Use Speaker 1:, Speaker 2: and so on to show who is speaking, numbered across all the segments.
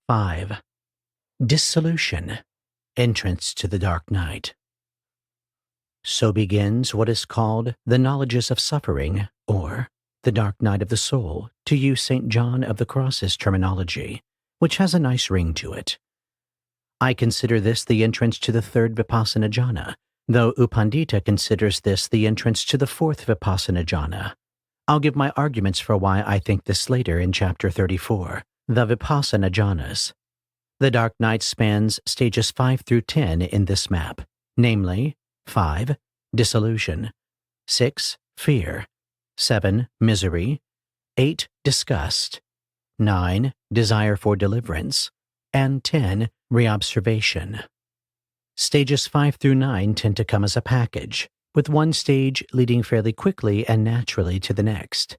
Speaker 1: 5. Dissolution, entrance to the dark night. So begins what is called the knowledges of suffering, or the dark night of the soul, to use St. John of the Cross's terminology, which has a nice ring to it. I consider this the entrance to the third vipassana jhana, though U Pandita considers this the entrance to the fourth vipassana jhana. I'll give my arguments for why I think this later in Chapter 34, the Vipassana Jhanas. The dark night spans stages 5 through 10 in this map, namely 5. Dissolution, 6. Fear, 7. Misery, 8. Disgust, 9. Desire for deliverance, and 10. Reobservation. Stages 5 through 9 tend to come as a package, with one stage leading fairly quickly and naturally to the next.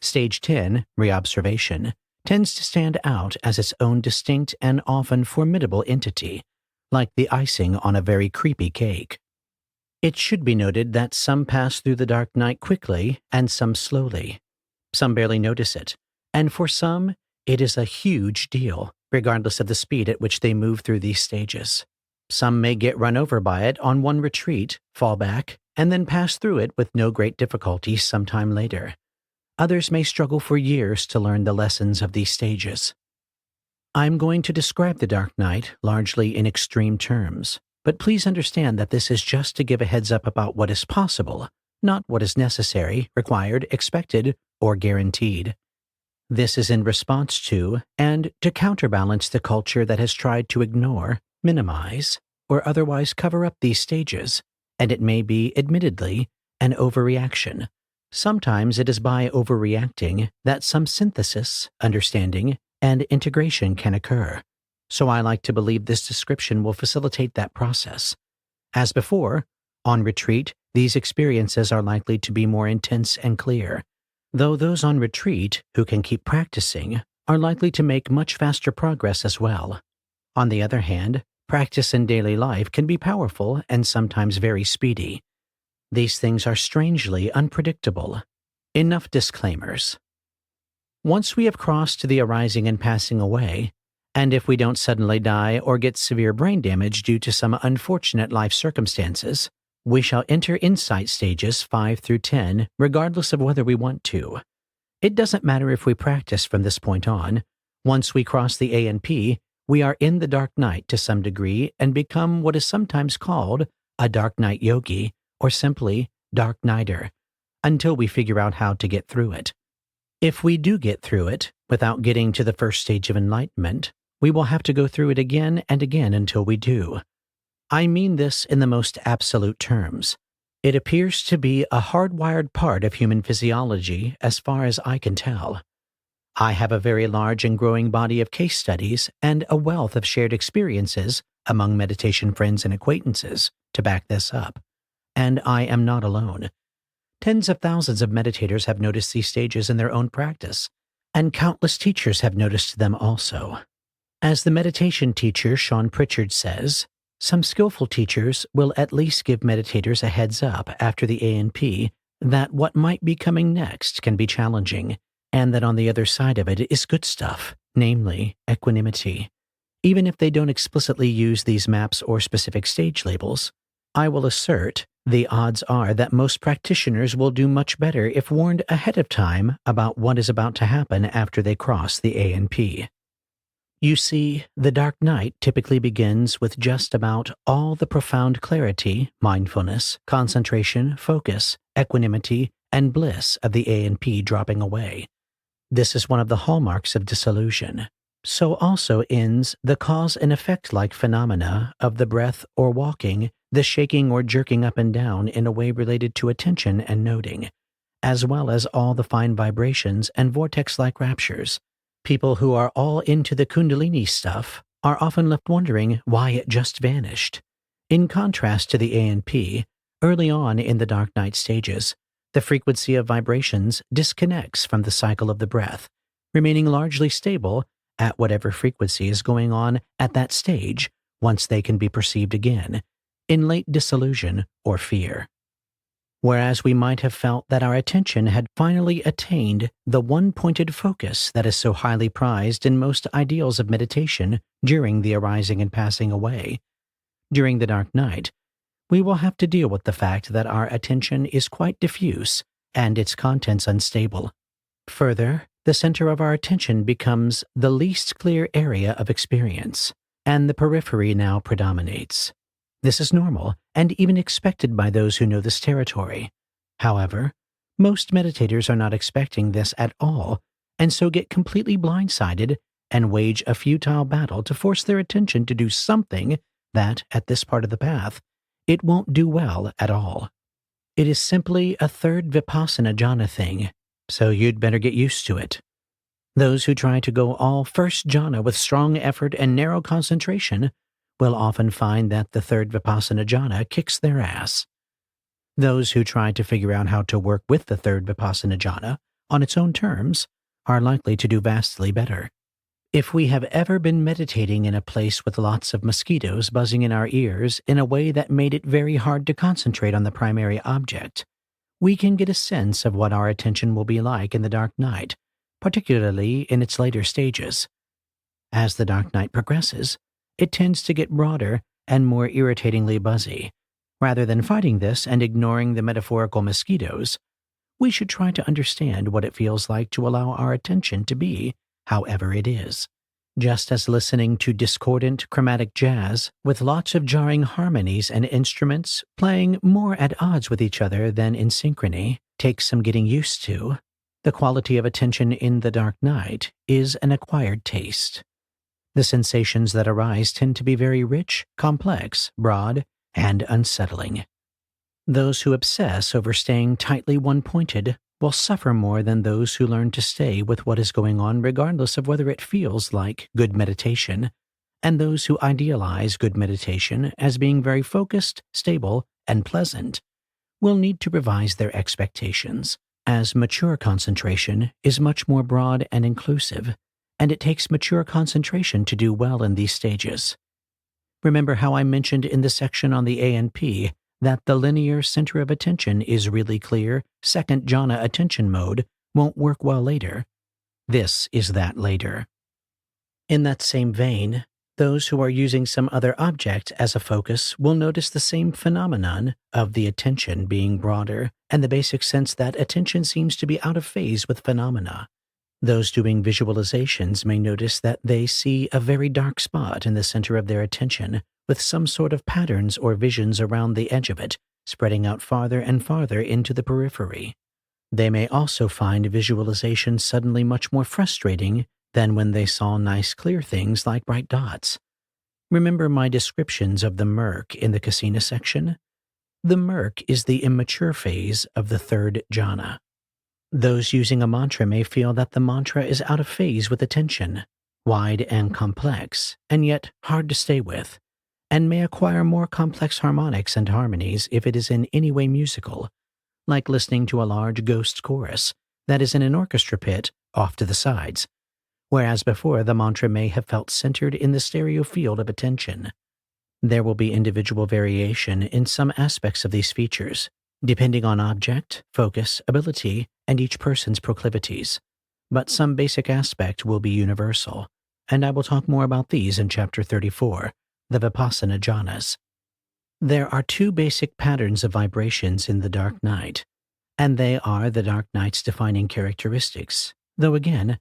Speaker 1: Stage 10, reobservation, tends to stand out as its own distinct and often formidable entity, like the icing on a very creepy cake. It should be noted that some pass through the dark night quickly and some slowly. Some barely notice it, and for some, it is a huge deal, regardless of the speed at which they move through these stages. Some may get run over by it on one retreat, fall back, and then pass through it with no great difficulty sometime later. Others may struggle for years to learn the lessons of these stages. I'm going to describe the dark night largely in extreme terms, but please understand that this is just to give a heads up about what is possible, not what is necessary, required, expected, or guaranteed. This is in response to, and to counterbalance the culture that has tried to ignore, minimize, or otherwise cover up these stages, and it may be, admittedly, an overreaction. Sometimes it is by overreacting that some synthesis, understanding, and integration can occur, so I like to believe this description will facilitate that process. As before, on retreat, these experiences are likely to be more intense and clear, though those on retreat who can keep practicing are likely to make much faster progress as well. On the other hand, practice in daily life can be powerful and sometimes very speedy. These things are strangely unpredictable. Enough disclaimers. Once we have crossed to the arising and passing away, and if we don't suddenly die or get severe brain damage due to some unfortunate life circumstances, we shall enter insight stages 5 through 10 regardless of whether we want to. It doesn't matter if we practice from this point on. Once we cross the ANP, we are in the dark night to some degree and become what is sometimes called a dark night yogi or simply dark nighter, until we figure out how to get through it. If we do get through it without getting to the first stage of enlightenment, we will have to go through it again and again until we do. I mean this in the most absolute terms. It appears to be a hardwired part of human physiology as far as I can tell. I have a very large and growing body of case studies and a wealth of shared experiences among meditation friends and acquaintances to back this up. And I am not alone. Tens of thousands of meditators have noticed these stages in their own practice, and countless teachers have noticed them also. As the meditation teacher Sean Pritchard says, some skillful teachers will at least give meditators a heads up after the ANP that what might be coming next can be challenging, and that on the other side of it is good stuff, namely equanimity. Even if they don't explicitly use these maps or specific stage labels, I will assert the odds are that most practitioners will do much better if warned ahead of time about what is about to happen after they cross the ANP. You see, the dark night typically begins with just about all the profound clarity, mindfulness, concentration, focus, equanimity, and bliss of the ANP dropping away. This is one of the hallmarks of dissolution. So also ends the cause and effect-like phenomena of the breath or walking, the shaking or jerking up and down in a way related to attention and noting, as well as all the fine vibrations and vortex-like raptures. People who are all into the Kundalini stuff are often left wondering why it just vanished. In contrast to the ANP, early on in the dark night stages, the frequency of vibrations disconnects from the cycle of the breath, remaining largely stable at whatever frequency is going on at that stage once they can be perceived again, in late dissolution or fear. whereas we might have felt that our attention had finally attained the one-pointed focus that is so highly prized in most ideals of meditation during the arising and passing away. During the dark night, we will have to deal with the fact that our attention is quite diffuse and its contents unstable. Further, the center of our attention becomes the least clear area of experience, and the periphery now predominates. This is normal and even expected by those who know this territory. However, most meditators are not expecting this at all, and so get completely blindsided and wage a futile battle to force their attention to do something that, at this part of the path, it won't do well at all. It is simply a third vipassana jhana thing, so you'd better get used to it. Those who try to go all first jhana with strong effort and narrow concentration will often find that the third vipassana jhana kicks their ass. Those who try to figure out how to work with the third vipassana jhana on its own terms are likely to do vastly better. If we have ever been meditating in a place with lots of mosquitoes buzzing in our ears in a way that made it very hard to concentrate on the primary object, we can get a sense of what our attention will be like in the dark night, particularly in its later stages. As the dark night progresses, it tends to get broader and more irritatingly buzzy. Rather than fighting this and ignoring the metaphorical mosquitoes, we should try to understand what it feels like to allow our attention to be however it is. Just as listening to discordant chromatic jazz with lots of jarring harmonies and instruments playing more at odds with each other than in synchrony takes some getting used to, the quality of attention in the dark night is an acquired taste. The sensations that arise tend to be very rich, complex, broad, and unsettling. Those who obsess over staying tightly one-pointed will suffer more than those who learn to stay with what is going on regardless of whether it feels like good meditation, and those who idealize good meditation as being very focused, stable, and pleasant will need to revise their expectations, as mature concentration is much more broad and inclusive, and it takes mature concentration to do well in these stages. Remember how I mentioned in the section on the ANP that the linear center of attention is really clear, second jhana attention mode won't work well later. This is that later. In that same vein, those who are using some other object as a focus will notice the same phenomenon of the attention being broader and the basic sense that attention seems to be out of phase with phenomena. Those doing visualizations may notice that they see a very dark spot in the center of their attention with some sort of patterns or visions around the edge of it, spreading out farther and farther into the periphery. They may also find visualization suddenly much more frustrating than when they saw nice clear things like bright dots. Remember my descriptions of the murk in the kasina section? The murk is the immature phase of the third jhana. Those using a mantra may feel that the mantra is out of phase with attention, wide and complex, and yet hard to stay with, and may acquire more complex harmonics and harmonies if it is in any way musical, like listening to a large ghost chorus that is in an orchestra pit off to the sides, whereas before the mantra may have felt centered in the stereo field of attention. There will be individual variation in some aspects of these features, depending on object, focus, ability, and each person's proclivities, but some basic aspect will be universal, and I will talk more about these in Chapter 34, the Vipassana Jhanas. There are two basic patterns of vibrations in the dark night, and they are the dark night's defining characteristics, though again,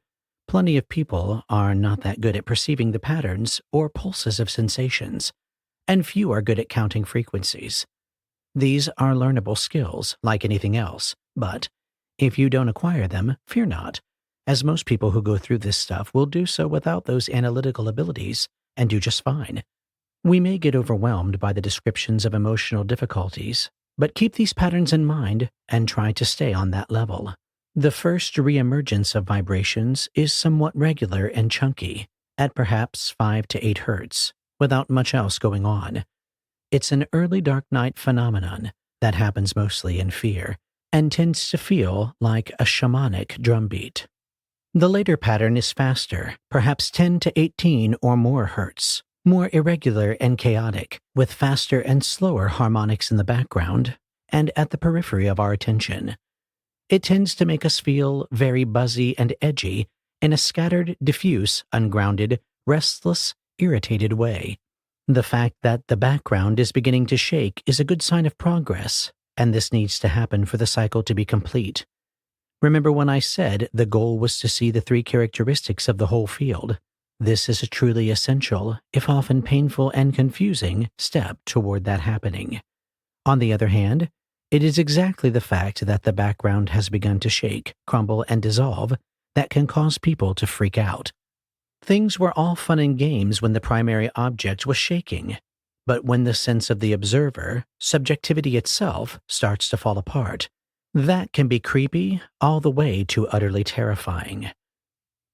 Speaker 1: plenty of people are not that good at perceiving the patterns or pulses of sensations, and few are good at counting frequencies. These are learnable skills, like anything else, but if you don't acquire them, fear not, as most people who go through this stuff will do so without those analytical abilities and do just fine. We may get overwhelmed by the descriptions of emotional difficulties, but keep these patterns in mind and try to stay on that level. The first reemergence of vibrations is somewhat regular and chunky, at perhaps 5 to 8 hertz, without much else going on. It's an early dark night phenomenon that happens mostly in fear and tends to feel like a shamanic drumbeat. The later pattern is faster, perhaps 10 to 18 or more hertz, more irregular and chaotic, with faster and slower harmonics in the background, and at the periphery of our attention. It tends to make us feel very buzzy and edgy in a scattered, diffuse, ungrounded, restless, irritated way. The fact that the background is beginning to shake is a good sign of progress, and this needs to happen for the cycle to be complete. Remember when I said the goal was to see the 3 characteristics of the whole field? This is a truly essential, if often painful and confusing, step toward that happening. On the other hand, it is exactly the fact that the background has begun to shake, crumble, and dissolve that can cause people to freak out. Things were all fun and games when the primary object was shaking, but when the sense of the observer, subjectivity itself, starts to fall apart, that can be creepy all the way to utterly terrifying.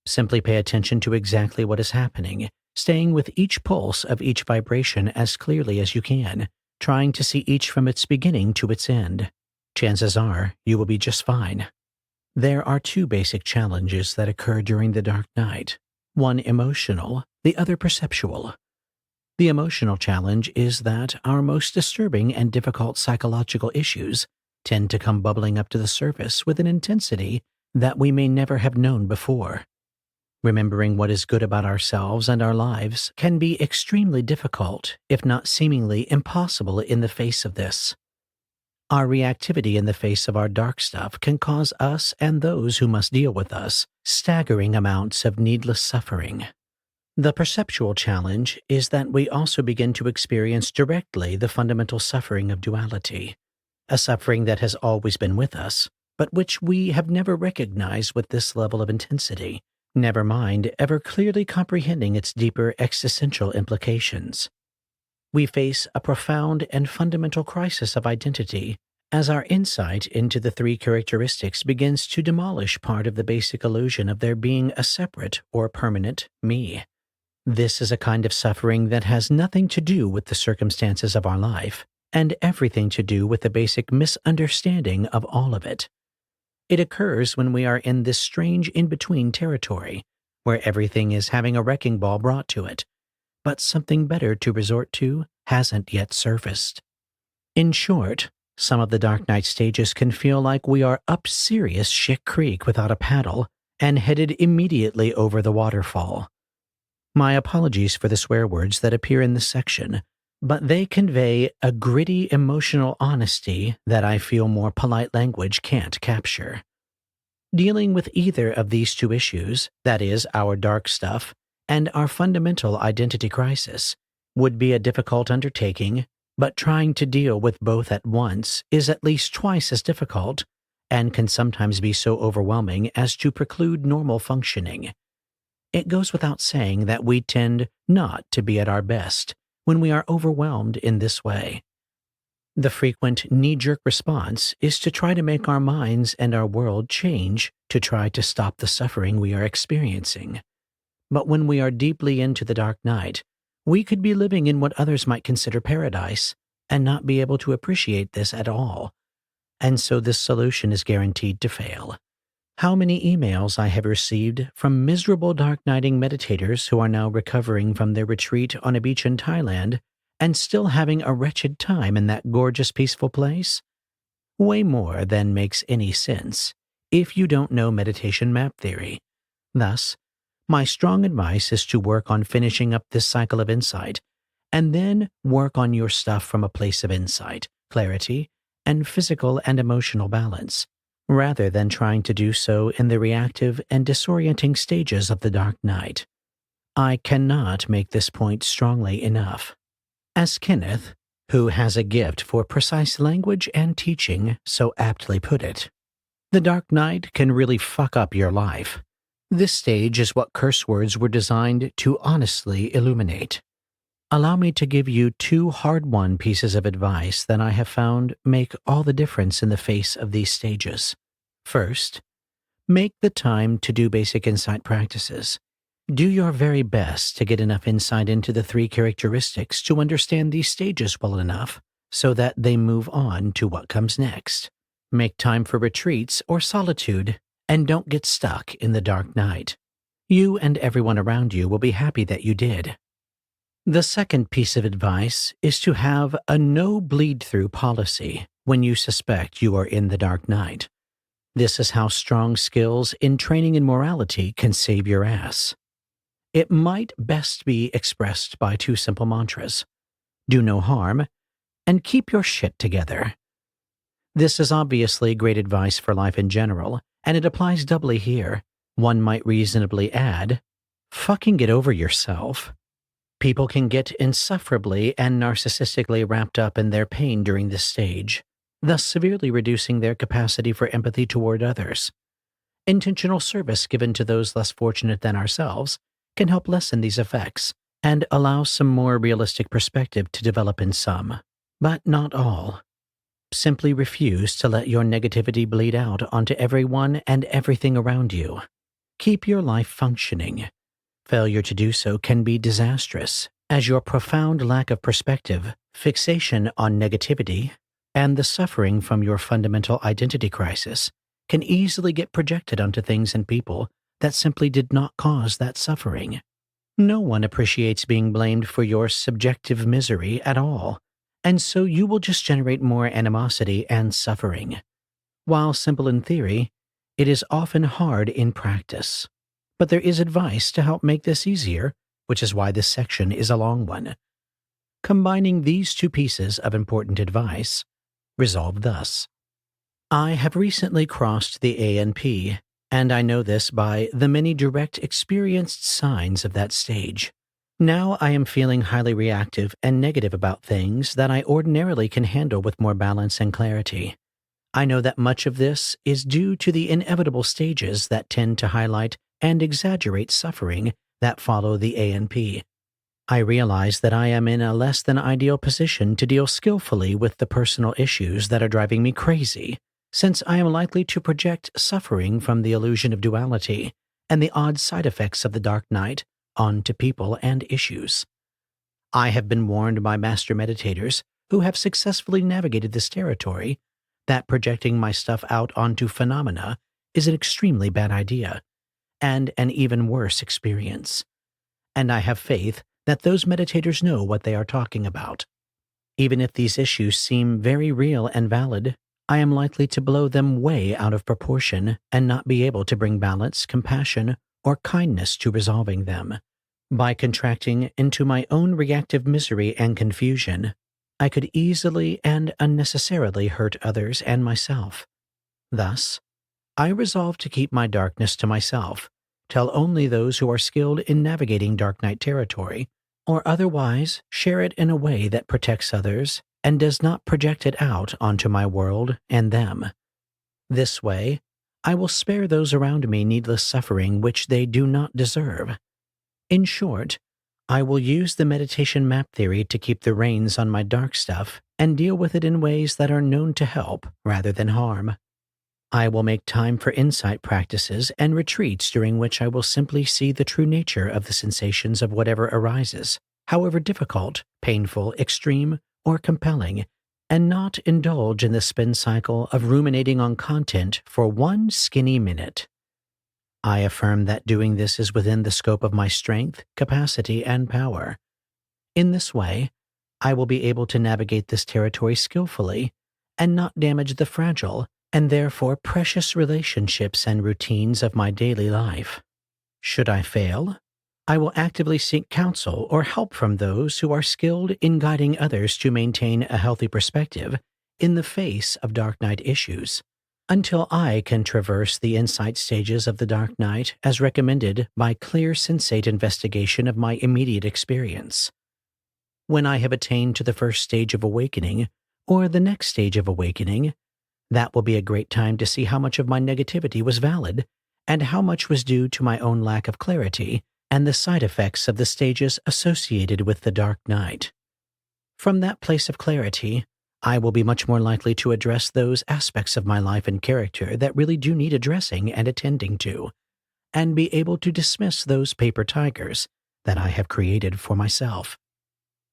Speaker 1: Simply pay attention to exactly what is happening, staying with each pulse of each vibration as clearly as you can, trying to see each from its beginning to its end. Chances are you will be just fine. There are 2 basic challenges that occur during the dark night, one emotional, the other perceptual. The emotional challenge is that our most disturbing and difficult psychological issues tend to come bubbling up to the surface with an intensity that we may never have known before. Remembering what is good about ourselves and our lives can be extremely difficult, if not seemingly impossible in the face of this. Our reactivity in the face of our dark stuff can cause us and those who must deal with us staggering amounts of needless suffering. The perceptual challenge is that we also begin to experience directly the fundamental suffering of duality, a suffering that has always been with us, but which we have never recognized with this level of intensity, never mind ever clearly comprehending its deeper existential implications. We face a profound and fundamental crisis of identity as our insight into the 3 characteristics begins to demolish part of the basic illusion of there being a separate or permanent me. This is a kind of suffering that has nothing to do with the circumstances of our life, and everything to do with the basic misunderstanding of all of it. It occurs when we are in this strange in-between territory, where everything is having a wrecking ball brought to it, but something better to resort to hasn't yet surfaced. In short, some of the dark night stages can feel like we are up serious shit creek without a paddle and headed immediately over the waterfall. My apologies for the swear words that appear in this section, but they convey a gritty emotional honesty that I feel more polite language can't capture. Dealing with either of these 2 issues, that is, our dark stuff and our fundamental identity crisis, would be a difficult undertaking, but trying to deal with both at once is at least twice as difficult and can sometimes be so overwhelming as to preclude normal functioning. It goes without saying that we tend not to be at our best when we are overwhelmed in this way. The frequent knee-jerk response is to try to make our minds and our world change to try to stop the suffering we are experiencing. But when we are deeply into the dark night, we could be living in what others might consider paradise and not be able to appreciate this at all. And so this solution is guaranteed to fail. How many emails I have received from miserable dark nighting meditators who are now recovering from their retreat on a beach in Thailand and still having a wretched time in that gorgeous, peaceful place? Way more than makes any sense if you don't know meditation map theory. Thus, my strong advice is to work on finishing up this cycle of insight, and then work on your stuff from a place of insight, clarity, and physical and emotional balance, rather than trying to do so in the reactive and disorienting stages of the dark night. I cannot make this point strongly enough. As Kenneth, who has a gift for precise language and teaching, so aptly put it, the dark night can really fuck up your life. This stage is what curse words were designed to honestly illuminate. Allow me to give you 2 hard-won pieces of advice that I have found make all the difference in the face of these stages. First, make the time to do basic insight practices. Do your very best to get enough insight into the 3 characteristics to understand these stages well enough so that they move on to what comes next. Make time for retreats or solitude, and don't get stuck in the dark night. You and everyone around you will be happy that you did. The second piece of advice is to have a no bleed-through policy, when you suspect you are in the dark night. This is how strong skills in training in morality can save your ass. It might best be expressed by two simple mantras: do no harm, and keep your shit together. This is obviously great advice for life in general, and it applies doubly here. One might reasonably add, fucking get over yourself. People can get insufferably and narcissistically wrapped up in their pain during this stage, thus severely reducing their capacity for empathy toward others. Intentional service given to those less fortunate than ourselves can help lessen these effects and allow some more realistic perspective to develop in some, but not all. Simply refuse to let your negativity bleed out onto everyone and everything around you. Keep your life functioning. Failure to do so can be disastrous, as your profound lack of perspective, fixation on negativity, and the suffering from your fundamental identity crisis can easily get projected onto things and people that simply did not cause that suffering. No one appreciates being blamed for your subjective misery at all, and so you will just generate more animosity and suffering. While simple in theory, it is often hard in practice. But there is advice to help make this easier, which is why this section is a long one. Combining these two pieces of important advice, resolved thus. I have recently crossed the ANP, and I know this by the many direct experienced signs of that stage. Now I am feeling highly reactive and negative about things that I ordinarily can handle with more balance and clarity. I know that much of this is due to the inevitable stages that tend to highlight and exaggerate suffering that follow the ANP. I realize that I am in a less than ideal position to deal skillfully with the personal issues that are driving me crazy, since I am likely to project suffering from the illusion of duality and the odd side effects of the dark night onto people and issues. I have been warned by master meditators who have successfully navigated this territory that projecting my stuff out onto phenomena is an extremely bad idea and an even worse experience. And I have faith that those meditators know what they are talking about. Even if these issues seem very real and valid, I am likely to blow them way out of proportion and not be able to bring balance, compassion, or kindness to resolving them. By contracting into my own reactive misery and confusion, I could easily and unnecessarily hurt others and myself. Thus, I resolve to keep my darkness to myself, tell only those who are skilled in navigating dark night territory, or otherwise share it in a way that protects others and does not project it out onto my world and them. This way, I will spare those around me needless suffering which they do not deserve. In short, I will use the meditation map theory to keep the reins on my dark stuff and deal with it in ways that are known to help rather than harm. I will make time for insight practices and retreats during which I will simply see the true nature of the sensations of whatever arises, however difficult, painful, extreme, or compelling, and not indulge in the spin cycle of ruminating on content for one skinny minute. I affirm that doing this is within the scope of my strength, capacity, and power. In this way, I will be able to navigate this territory skillfully and not damage the fragile and therefore precious relationships and routines of my daily life. Should I fail, I will actively seek counsel or help from those who are skilled in guiding others to maintain a healthy perspective in the face of dark night issues, until I can traverse the insight stages of the dark night as recommended by clear sensate investigation of my immediate experience. When I have attained to the first stage of awakening, or the next stage of awakening, that will be a great time to see how much of my negativity was valid and how much was due to my own lack of clarity and the side effects of the stages associated with the dark night. From that place of clarity, I will be much more likely to address those aspects of my life and character that really do need addressing and attending to, and be able to dismiss those paper tigers that I have created for myself.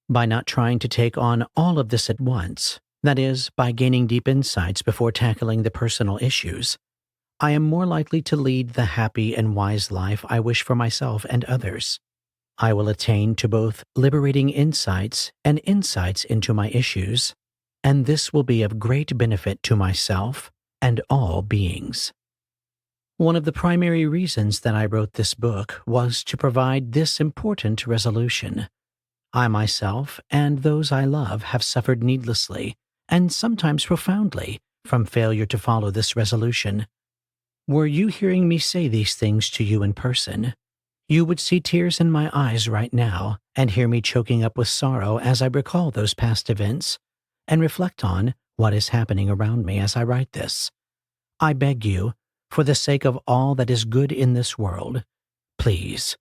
Speaker 1: By not trying to take on all of this at once, that is, by gaining deep insights before tackling the personal issues, I am more likely to lead the happy and wise life I wish for myself and others. I will attain to both liberating insights and insights into my issues, and this will be of great benefit to myself and all beings. One of the primary reasons that I wrote this book was to provide this important resolution. I myself and those I love have suffered needlessly, and sometimes profoundly, from failure to follow this resolution. Were you hearing me say these things to you in person, you would see tears in my eyes right now and hear me choking up with sorrow as I recall those past events and reflect on what is happening around me as I write this. I beg you, for the sake of all that is good in this world, please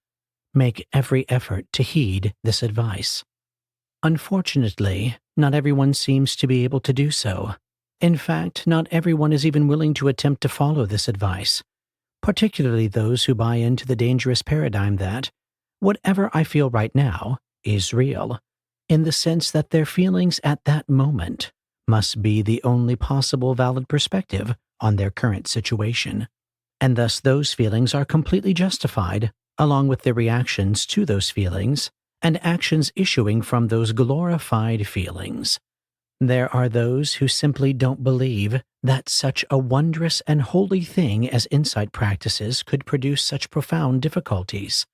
Speaker 1: make every effort to heed this advice. Unfortunately, not everyone seems to be able to do so. In fact, not everyone is even willing to attempt to follow this advice, particularly those who buy into the dangerous paradigm that whatever I feel right now is real, in the sense that their feelings at that moment must be the only possible valid perspective on their current situation, and thus those feelings are completely justified, along with the reactions to those feelings and actions issuing from those glorified feelings. There are those who simply don't believe that such a wondrous and holy thing as insight practices could produce such profound difficulties.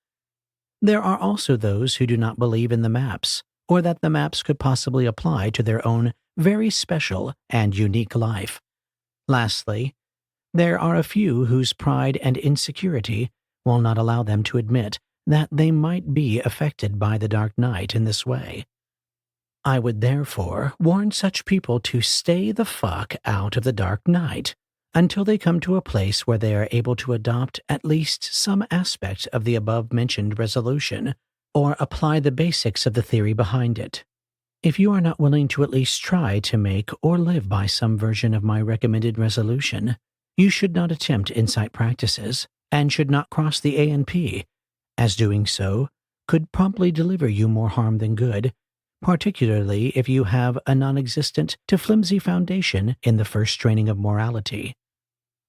Speaker 1: There are also those who do not believe in the maps, or that the maps could possibly apply to their own very special and unique life. Lastly, there are a few whose pride and insecurity will not allow them to admit that they might be affected by the dark night in this way. I would therefore warn such people to stay the fuck out of the dark night until they come to a place where they are able to adopt at least some aspect of the above-mentioned resolution or apply the basics of the theory behind it. If you are not willing to at least try to make or live by some version of my recommended resolution, you should not attempt insight practices and should not cross the A&P, as doing so could promptly deliver you more harm than good, particularly if you have a non-existent to flimsy foundation in the first training of morality.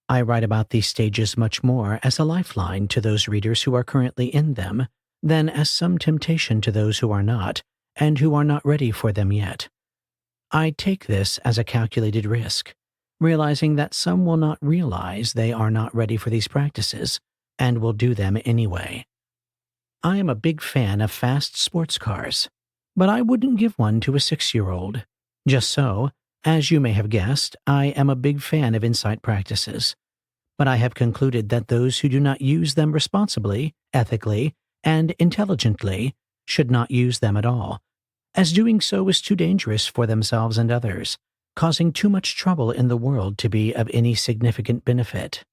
Speaker 1: I write about these stages much more as a lifeline to those readers who are currently in them than as some temptation to those who are not, and who are not ready for them yet. I take this as a calculated risk, realizing that some will not realize they are not ready for these practices, and will do them anyway. I am a big fan of fast sports cars, but I wouldn't give one to a 6-year-old. Just so, as you may have guessed, I am a big fan of insight practices, but I have concluded that those who do not use them responsibly, ethically, and intelligently should not use them at all, as doing so is too dangerous for themselves and others, causing too much trouble in the world to be of any significant benefit.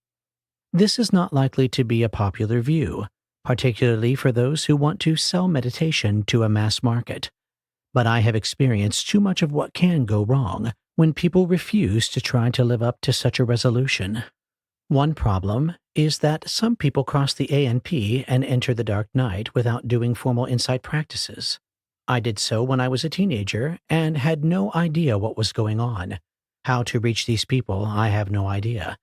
Speaker 1: This is not likely to be a popular view, particularly for those who want to sell meditation to a mass market, but I have experienced too much of what can go wrong when people refuse to try to live up to such a resolution. One problem is that some people cross the A&P and enter the dark night without doing formal insight practices. I did so when I was a teenager and had no idea what was going on. How to reach these people, I have no idea,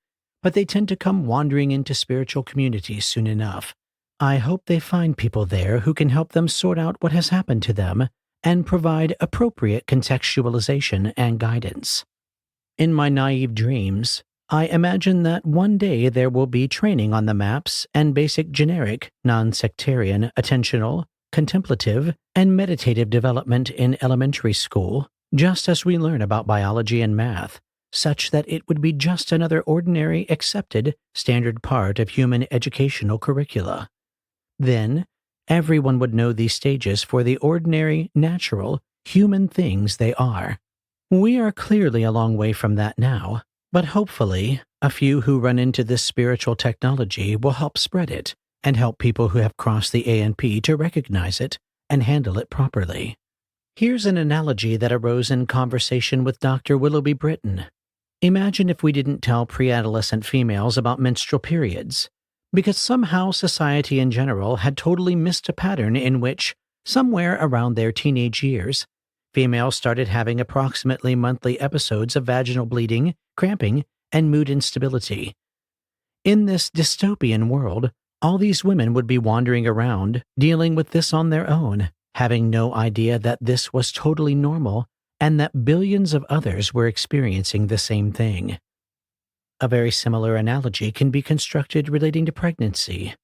Speaker 1: but they tend to come wandering into spiritual communities soon enough. I hope they find people there who can help them sort out what has happened to them and provide appropriate contextualization and guidance. In my naive dreams, I imagine that one day there will be training on the maps and basic generic, non-sectarian, attentional, contemplative, and meditative development in elementary school, just as we learn about biology and math, such that it would be just another ordinary, accepted, standard part of human educational curricula. Then, everyone would know these stages for the ordinary, natural, human things they are. We are clearly a long way from that now, but hopefully, a few who run into this spiritual technology will help spread it and help people who have crossed the A&P to recognize it and handle it properly. Here's an analogy that arose in conversation with Dr. Willoughby Britton. Imagine if we didn't tell pre-adolescent females about menstrual periods, because somehow society in general had totally missed a pattern in which, somewhere around their teenage years, females started having approximately monthly episodes of vaginal bleeding, cramping, and mood instability. In this dystopian world, all these women would be wandering around, dealing with this on their own, having no idea that this was totally normal and that billions of others were experiencing the same thing. A very similar analogy can be constructed relating to pregnancy.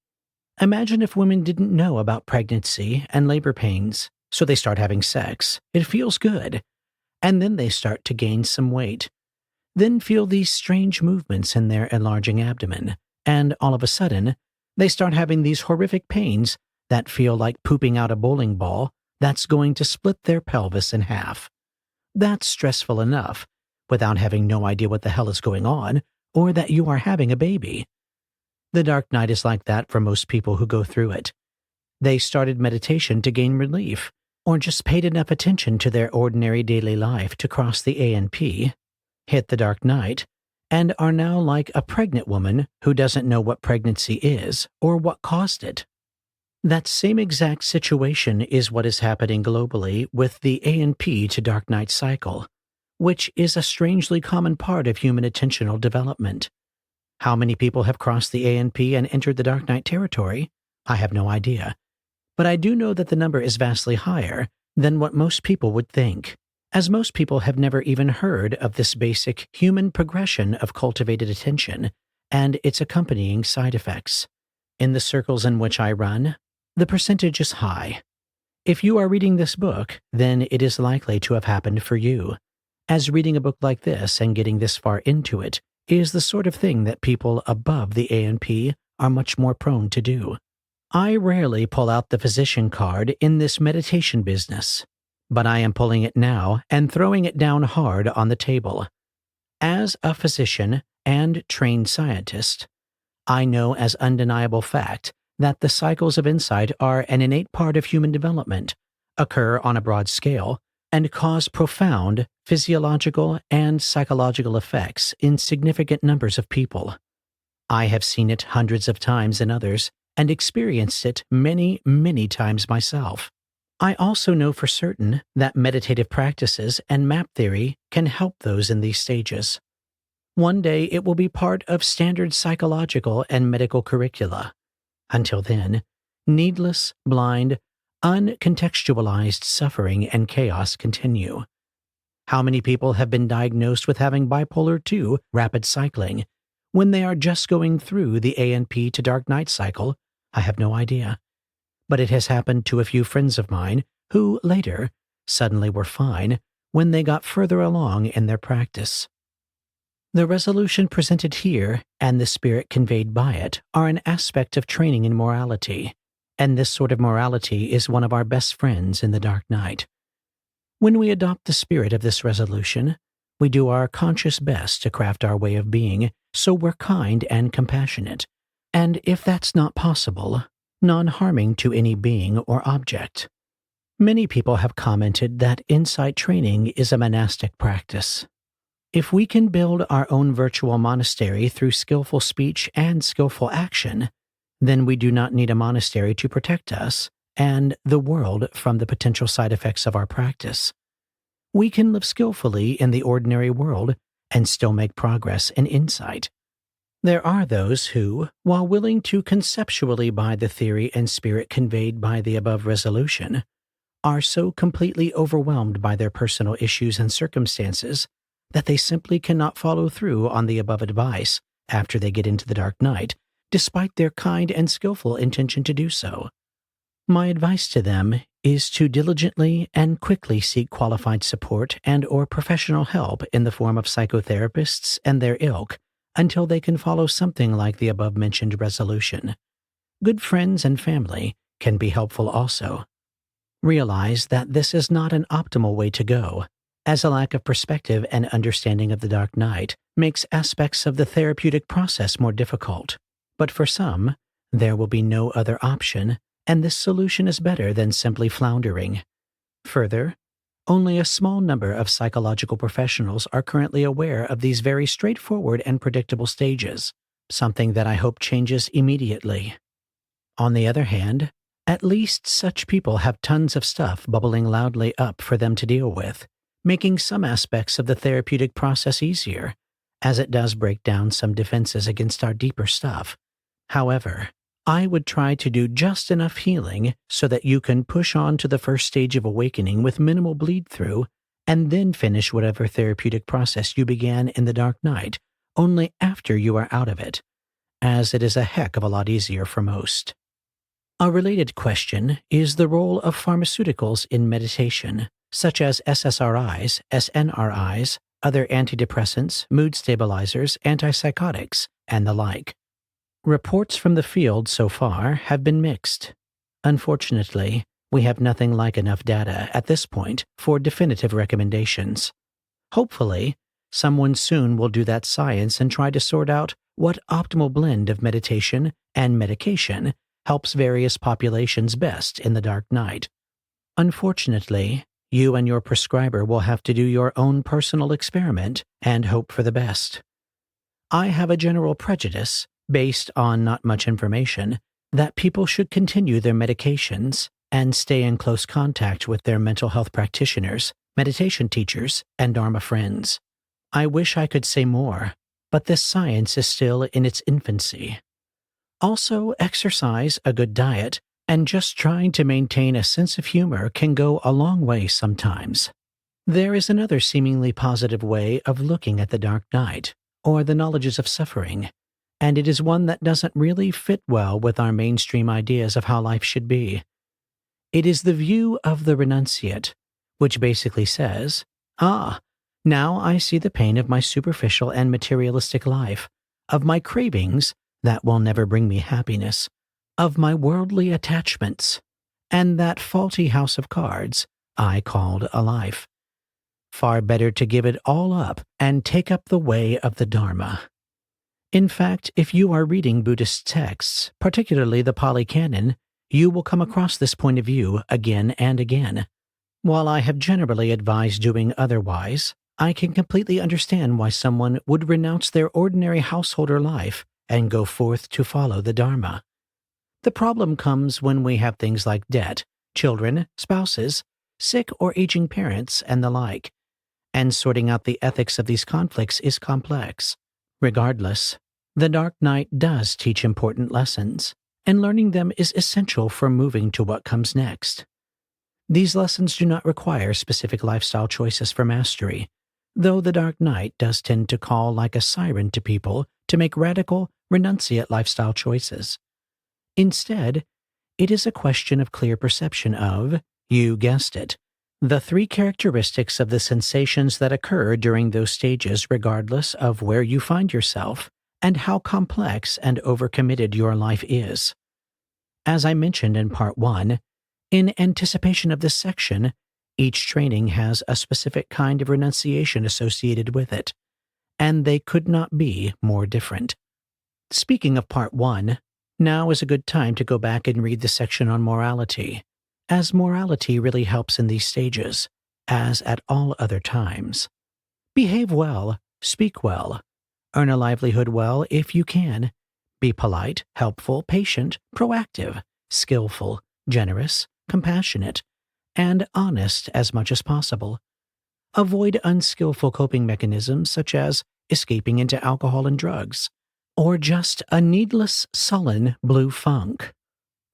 Speaker 1: Imagine if women didn't know about pregnancy and labor pains, so they start having sex. It feels good. And then they start to gain some weight. Then feel these strange movements in their enlarging abdomen, and all of a sudden, they start having these horrific pains that feel like pooping out a bowling ball that's going to split their pelvis in half. That's stressful enough, without having no idea what the hell is going on, or that you are having a baby. The dark night is like that for most people who go through it. They started meditation to gain relief, or just paid enough attention to their ordinary daily life to cross the ANP, hit the dark night, and are now like a pregnant woman who doesn't know what pregnancy is or what caused it. That same exact situation is what is happening globally with the ANP to dark night cycle, which is a strangely common part of human attentional development. How many people have crossed the ANP and entered the dark night territory? I have no idea. But I do know that the number is vastly higher than what most people would think, as most people have never even heard of this basic human progression of cultivated attention and its accompanying side effects. In the circles in which I run, the percentage is high. If you are reading this book, then it is likely to have happened for you, as reading a book like this and getting this far into it is the sort of thing that people above the ANP are much more prone to do. I rarely pull out the physician card in this meditation business, but I am pulling it now and throwing it down hard on the table. As a physician and trained scientist, I know as undeniable fact that the cycles of insight are an innate part of human development, occur on a broad scale, and cause profound physiological and psychological effects in significant numbers of people. I have seen it hundreds of times in others and experienced it many, many times myself. I also know for certain that meditative practices and map theory can help those in these stages. One day it will be part of standard psychological and medical curricula. Until then, needless, blind, uncontextualized suffering and chaos continue. How many people have been diagnosed with having bipolar II rapid cycling when they are just going through the ANP to dark night cycle? I have no idea. But it has happened to a few friends of mine who, later, suddenly were fine when they got further along in their practice. The resolution presented here and the spirit conveyed by it are an aspect of training in morality, and this sort of morality is one of our best friends in the dark night. When we adopt the spirit of this resolution, we do our conscious best to craft our way of being so we're kind and compassionate, and if that's not possible, non-harming to any being or object. Many people have commented that insight training is a monastic practice. If we can build our own virtual monastery through skillful speech and skillful action, then we do not need a monastery to protect us and the world from the potential side effects of our practice. We can live skillfully in the ordinary world and still make progress in insight. There are those who, while willing to conceptually buy the theory and spirit conveyed by the above resolution, are so completely overwhelmed by their personal issues and circumstances that they simply cannot follow through on the above advice after they get into the dark night, despite their kind and skillful intention to do so. My advice to them is to diligently and quickly seek qualified support and or professional help in the form of psychotherapists and their ilk until they can follow something like the above-mentioned resolution. Good friends and family can be helpful also. Realize that this is not an optimal way to go, as a lack of perspective and understanding of the dark night makes aspects of the therapeutic process more difficult. But for some, there will be no other option, and this solution is better than simply floundering. Further, only a small number of psychological professionals are currently aware of these very straightforward and predictable stages, something that I hope changes immediately. On the other hand, at least such people have tons of stuff bubbling loudly up for them to deal with, making some aspects of the therapeutic process easier, as it does break down some defenses against our deeper stuff. However, I would try to do just enough healing so that you can push on to the first stage of awakening with minimal bleed-through and then finish whatever therapeutic process you began in the dark night only after you are out of it, as it is a heck of a lot easier for most. A related question is the role of pharmaceuticals in meditation, such as SSRIs, SNRIs, other antidepressants, mood stabilizers, antipsychotics, and the like. Reports from the field so far have been mixed. Unfortunately, we have nothing like enough data at this point for definitive recommendations. Hopefully, someone soon will do that science and try to sort out what optimal blend of meditation and medication helps various populations best in the dark night. Unfortunately, you and your prescriber will have to do your own personal experiment and hope for the best. I have a general prejudice, based on not much information, that people should continue their medications and stay in close contact with their mental health practitioners, meditation teachers, and Dharma friends. I wish I could say more, but this science is still in its infancy. Also, exercise, a good diet, and just trying to maintain a sense of humor can go a long way sometimes. There is another seemingly positive way of looking at the dark night, or the knowledges of suffering, and it is one that doesn't really fit well with our mainstream ideas of how life should be. It is the view of the renunciate, which basically says, now I see the pain of my superficial and materialistic life, of my cravings that will never bring me happiness, of my worldly attachments, and that faulty house of cards I called a life. Far better to give it all up and take up the way of the Dharma. In fact, if you are reading Buddhist texts, particularly the Pali Canon, you will come across this point of view again and again. While I have generally advised doing otherwise, I can completely understand why someone would renounce their ordinary householder life and go forth to follow the Dharma. The problem comes when we have things like debt, children, spouses, sick or aging parents, and the like, and sorting out the ethics of these conflicts is complex. Regardless, the dark night does teach important lessons, and learning them is essential for moving to what comes next. These lessons do not require specific lifestyle choices for mastery, though the dark night does tend to call like a siren to people to make radical, renunciate lifestyle choices. Instead, it is a question of clear perception of, you guessed it, the three characteristics of the sensations that occur during those stages regardless of where you find yourself and how complex and overcommitted your life is. As I mentioned in Part 1, in anticipation of this section, each training has a specific kind of renunciation associated with it, and they could not be more different. Speaking of Part 1, now is a good time to go back and read the section on morality, as morality really helps in these stages, as at all other times. Behave well, speak well, earn a livelihood well if you can, be polite, helpful, patient, proactive, skillful, generous, compassionate, and honest as much as possible. Avoid unskillful coping mechanisms such as escaping into alcohol and drugs, or just a needless, sullen blue funk.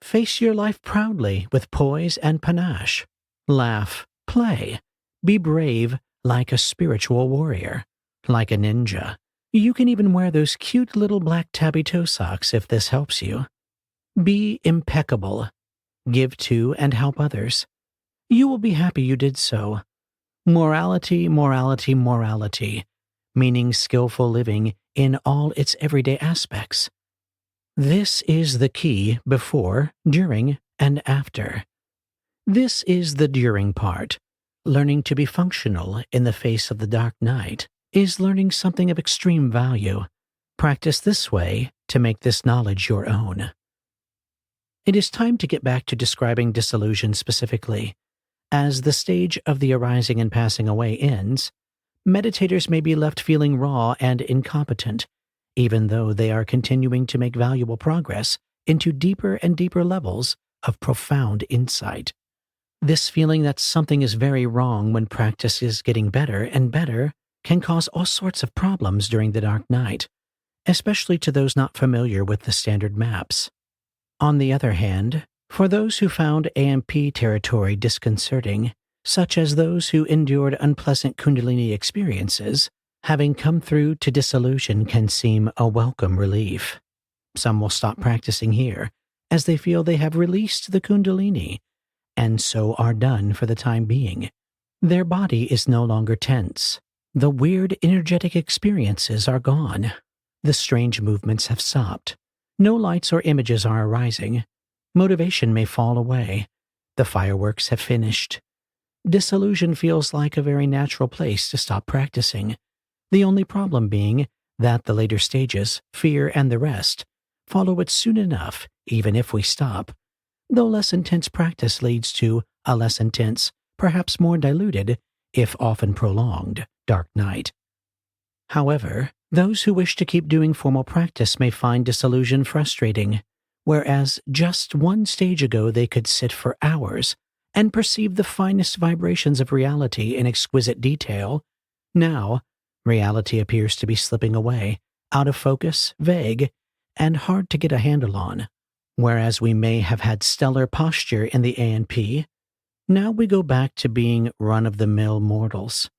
Speaker 1: Face your life proudly with poise and panache. Laugh, play, be brave like a spiritual warrior, like a ninja. You can even wear those cute little black tabby toe socks if this helps you. Be impeccable. Give to and help others. You will be happy you did so. Morality, morality, morality, meaning skillful living in all its everyday aspects. This is the key before, during, and after. This is the during part. Learning to be functional in the face of the dark night is learning something of extreme value. Practice this way to make this knowledge your own. It is time to get back to describing dissolution specifically. As the stage of the arising and passing away ends, meditators may be left feeling raw and incompetent, even though they are continuing to make valuable progress into deeper and deeper levels of profound insight. This feeling that something is very wrong when practice is getting better and better can cause all sorts of problems during the dark night, especially to those not familiar with the standard maps. On the other hand, for those who found AMP territory disconcerting, such as those who endured unpleasant Kundalini experiences, having come through to dissolution can seem a welcome relief. Some will stop practicing here, as they feel they have released the Kundalini, and so are done for the time being. Their body is no longer tense. The weird energetic experiences are gone. The strange movements have stopped. No lights or images are arising. Motivation may fall away. The fireworks have finished. Dissolution feels like a very natural place to stop practicing. The only problem being that the later stages, fear and the rest, follow it soon enough, even if we stop, though less intense practice leads to a less intense, perhaps more diluted, if often prolonged, dark night. However, those who wish to keep doing formal practice may find dissolution frustrating, whereas just one stage ago they could sit for hours and perceive the finest vibrations of reality in exquisite detail. Now, reality appears to be slipping away, out of focus, vague, and hard to get a handle on. Whereas we may have had stellar posture in the ANP, now we go back to being run-of-the-mill mortals.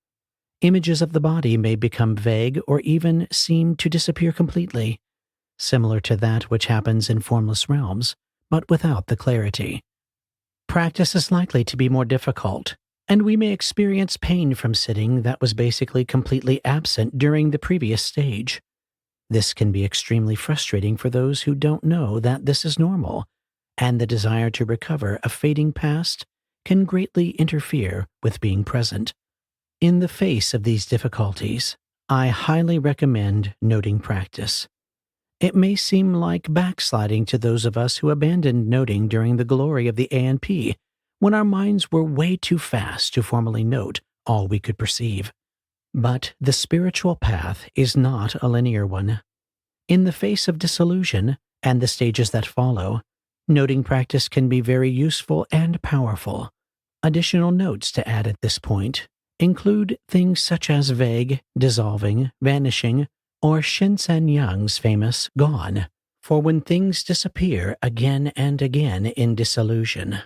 Speaker 1: Images of the body may become vague or even seem to disappear completely, similar to that which happens in formless realms, but without the clarity. Practice is likely to be more difficult, and we may experience pain from sitting that was basically completely absent during the previous stage. This can be extremely frustrating for those who don't know that this is normal, and the desire to recover a fading past can greatly interfere with being present. In the face of these difficulties, I highly recommend noting practice. It may seem like backsliding to those of us who abandoned noting during the glory of the ANP, when our minds were way too fast to formally note all we could perceive. But the spiritual path is not a linear one. In the face of dissolution and the stages that follow, noting practice can be very useful and powerful. Additional notes to add at this point include things such as vague, dissolving, vanishing, or Shinsen Young's famous gone, for when things disappear again and again in dissolution.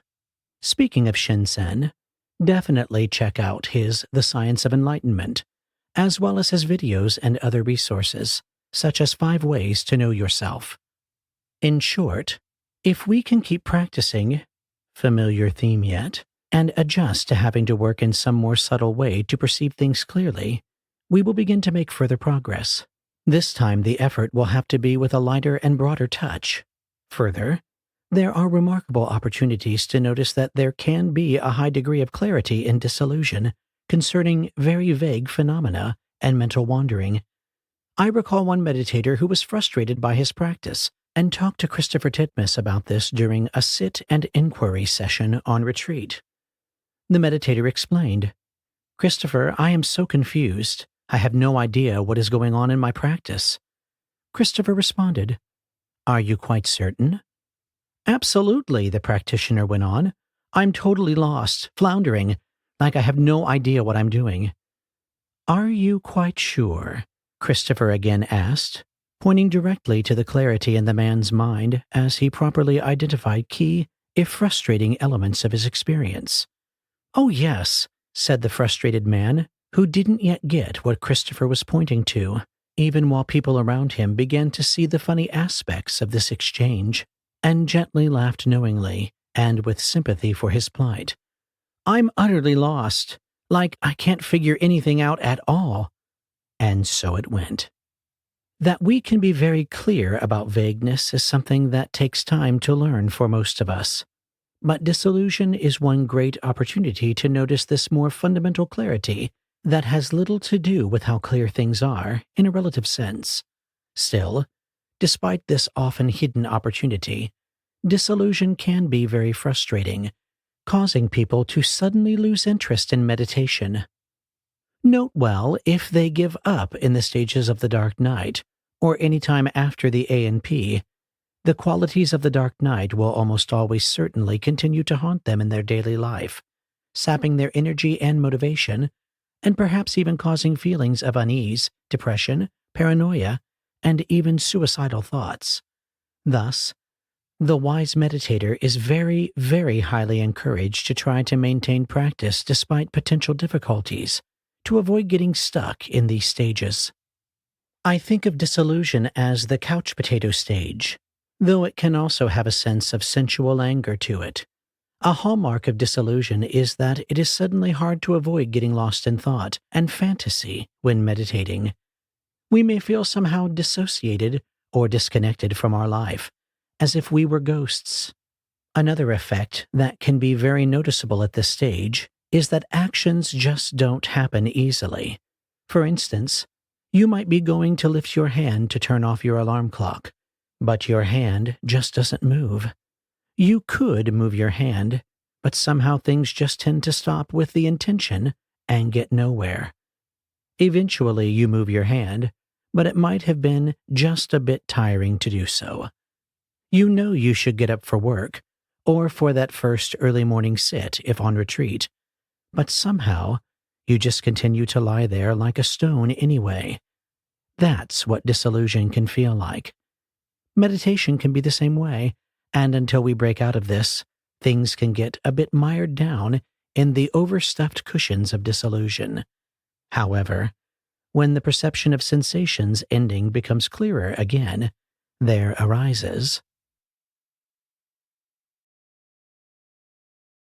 Speaker 1: Speaking of Shinsen, definitely check out his The Science of Enlightenment, as well as his videos and other resources, such as 5 Ways to Know Yourself. In short, if we can keep practicing, familiar theme yet, and adjust to having to work in some more subtle way to perceive things clearly, we will begin to make further progress. This time the effort will have to be with a lighter and broader touch. Further, there are remarkable opportunities to notice that there can be a high degree of clarity in dissolution concerning very vague phenomena and mental wandering. I recall one meditator who was frustrated by his practice and talked to Christopher Titmus about this during a sit and inquiry session on retreat. The meditator explained, "Christopher, I am so confused. I have no idea what is going on in my practice." Christopher responded, "Are you quite certain?" "Absolutely," the practitioner went on. "I'm totally lost, floundering, like I have no idea what I'm doing." "Are you quite sure?" Christopher again asked, pointing directly to the clarity in the man's mind as he properly identified key, if frustrating, elements of his experience. "Oh yes," said the frustrated man, who didn't yet get what Christopher was pointing to, even while people around him began to see the funny aspects of this exchange, and gently laughed knowingly and with sympathy for his plight. "I'm utterly lost, like I can't figure anything out at all." And so it went. That we can be very clear about vagueness is something that takes time to learn for most of us. But dissolution is one great opportunity to notice this more fundamental clarity that has little to do with how clear things are in a relative sense. Still, despite this often hidden opportunity, dissolution can be very frustrating, causing people to suddenly lose interest in meditation. Note well if they give up in the stages of the dark night, or any time after the ANP, the qualities of the dark night will almost always certainly continue to haunt them in their daily life, sapping their energy and motivation, and perhaps even causing feelings of unease, depression, paranoia, and even suicidal thoughts. Thus, The wise meditator is very, very highly encouraged to try to maintain practice despite potential difficulties, to avoid getting stuck in these stages. I think of dissolution as the couch potato stage, though it can also have a sense of sensual anger to it. A hallmark of dissolution is that it is suddenly hard to avoid getting lost in thought and fantasy when meditating. We may feel somehow dissociated or disconnected from our life, as if we were ghosts. Another effect that can be very noticeable at this stage is that actions just don't happen easily. For instance, you might be going to lift your hand to turn off your alarm clock, but your hand just doesn't move. You could move your hand, but somehow things just tend to stop with the intention and get nowhere. Eventually you move your hand, but it might have been just a bit tiring to do so. You know you should get up for work, or for that first early morning sit if on retreat, but somehow you just continue to lie there like a stone anyway. That's what disillusion can feel like. Meditation can be the same way, and until we break out of this, things can get a bit mired down in the overstuffed cushions of disillusion. However, when the perception of sensations ending becomes clearer again, there arises